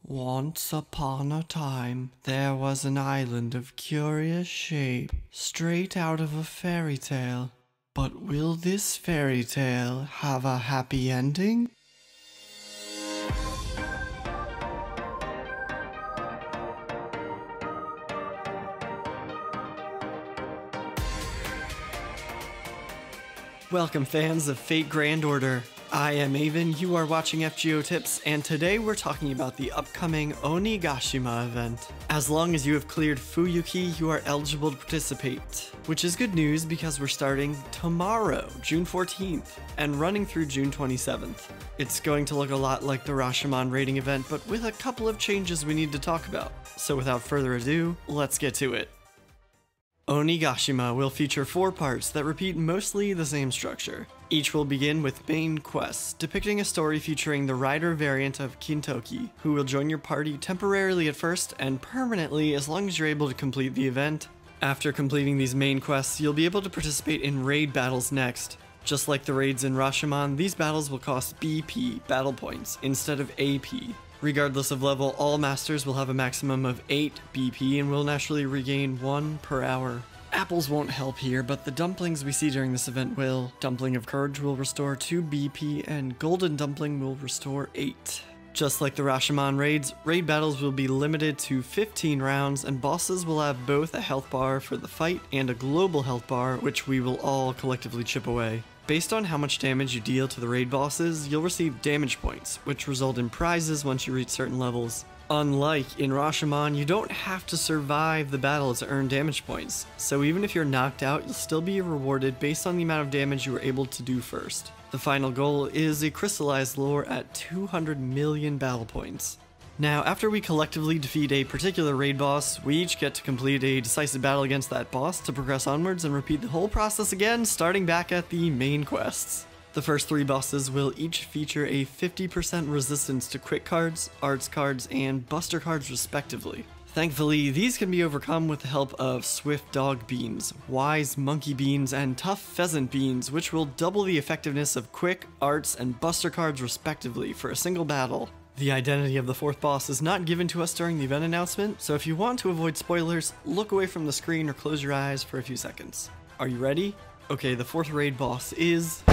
Once upon a time, there was an island of curious shape, straight out of a fairy tale. But will this fairy tale have a happy ending? Welcome fans of Fate Grand Order. I am Avon, you are watching FGO Tips, and today we're talking about the upcoming Onigashima event. As long as you have cleared Fuyuki, you are eligible to participate, which is good news because we're starting tomorrow, June 14th, and running through June 27th. It's going to look a lot like the Rashomon raiding event, but with a couple of changes we need to talk about. So without further ado, let's get to it. Onigashima will feature 4 parts that repeat mostly the same structure. Each will begin with main quests, depicting a story featuring the rider variant of Kintoki, who will join your party temporarily at first and permanently as long as you're able to complete the event. After completing these main quests, you'll be able to participate in raid battles next. Just like the raids in Rashomon, these battles will cost BP, battle points, instead of AP. Regardless of level, all masters will have a maximum of 8 BP and will naturally regain 1 per hour. Apples won't help here, but the dumplings we see during this event will. Dumpling of Courage will restore 2 BP and Golden Dumpling will restore 8. Just like the Rashomon raids, raid battles will be limited to 15 rounds and bosses will have both a health bar for the fight and a global health bar, which we will all collectively chip away. Based on how much damage you deal to the raid bosses, you'll receive damage points, which result in prizes once you reach certain levels. Unlike in Rashomon, you don't have to survive the battle to earn damage points, so even if you're knocked out, you'll still be rewarded based on the amount of damage you were able to do first. The final goal is a crystallized lore at 200 million battle points. Now, after we collectively defeat a particular raid boss, we each get to complete a decisive battle against that boss to progress onwards and repeat the whole process again, starting back at the main quests. The first 3 bosses will each feature a 50% resistance to quick cards, arts cards, and buster cards respectively. Thankfully, these can be overcome with the help of Swift Dog Beans, Wise Monkey Beans, and Tough Pheasant Beans, which will double the effectiveness of quick, arts, and buster cards respectively for a single battle. The identity of the 4th boss is not given to us during the event announcement, so if you want to avoid spoilers, look away from the screen or close your eyes for a few seconds. Are you ready? Okay, the 4th raid boss is...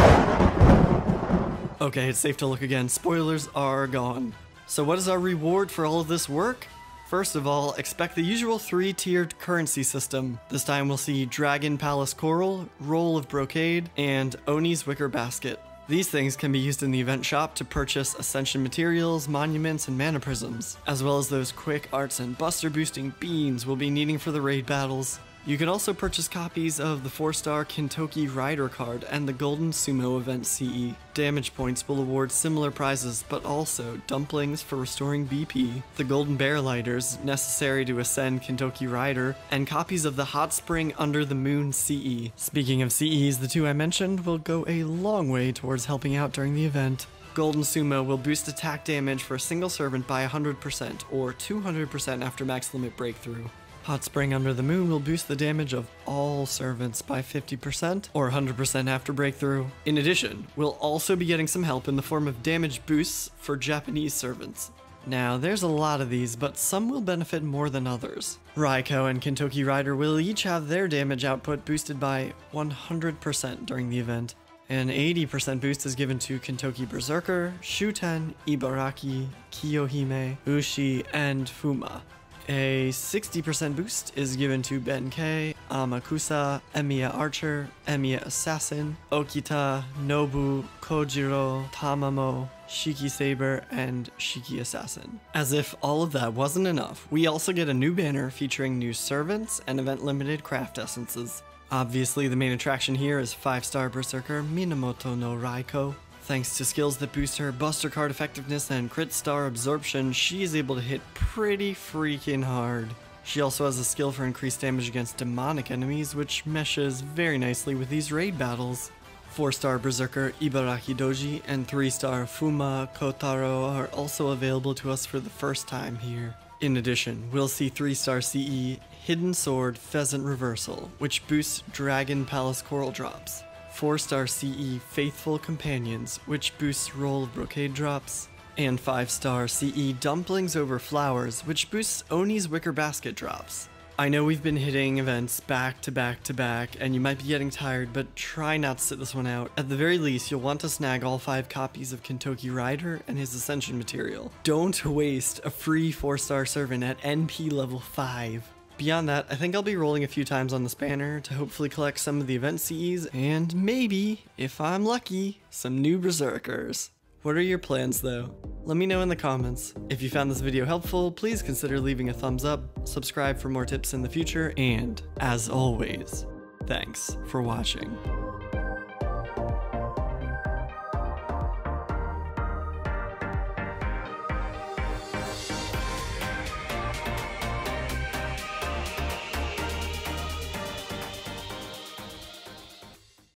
Okay, it's safe to look again. Spoilers are gone. So what is our reward for all of this work? First of all, expect the usual 3-tiered currency system. This time we'll see Dragon Palace Coral, Roll of Brocade, and Oni's Wicker Basket. These things can be used in the event shop to purchase Ascension materials, monuments, and mana prisms, as well as those quick arts and buster boosting beans we'll be needing for the raid battles. You can also purchase copies of the 4-star Kintoki Rider card and the Golden Sumo Event CE. Damage points will award similar prizes, but also dumplings for restoring BP, the Golden Bear Lighters necessary to ascend Kintoki Rider, and copies of the Hot Spring Under the Moon CE. Speaking of CEs, the 2 I mentioned will go a long way towards helping out during the event. Golden Sumo will boost attack damage for a single servant by 100% or 200% after max limit breakthrough. Hot Spring Under the Moon will boost the damage of all servants by 50% or 100% after breakthrough. In addition, we'll also be getting some help in the form of damage boosts for Japanese servants. Now, there's a lot of these, but some will benefit more than others. Raiko and Kintoki Rider will each have their damage output boosted by 100% during the event. An 80% boost is given to Kintoki Berserker, Shuten, Ibaraki, Kiyohime, Ushi, and Fuma. A 60% boost is given to Benkei, Amakusa, Emiya Archer, Emiya Assassin, Okita, Nobu, Kojiro, Tamamo, Shiki Saber, and Shiki Assassin. As if all of that wasn't enough, we also get a new banner featuring new servants and event-limited craft essences. Obviously, the main attraction here is 5-star Berserker Minamoto no Raiko. Thanks to skills that boost her buster card effectiveness and crit star absorption, she is able to hit pretty freaking hard. She also has a skill for increased damage against demonic enemies, which meshes very nicely with these raid battles. 4-star Berserker Ibaraki Doji and 3-star Fuma Kotaro are also available to us for the first time here. In addition, we'll see 3-star CE Hidden Sword Pheasant Reversal, which boosts Dragon Palace Coral drops. 4-star CE Faithful Companions, which boosts Roll of Brocade drops. And 5-star CE Dumplings Over Flowers, which boosts Oni's Wicker Basket drops. I know we've been hitting events back to back to back, and you might be getting tired, but try not to sit this one out. At the very least, you'll want to snag all 5 copies of Kentucky Rider and his Ascension material. Don't waste a free 4-star servant at NP level 5. Beyond that, I think I'll be rolling a few times on this banner to hopefully collect some of the event CEs, and maybe, if I'm lucky, some new Berserkers. What are your plans though? Let me know in the comments. If you found this video helpful, please consider leaving a thumbs up, subscribe for more tips in the future, and as always, thanks for watching.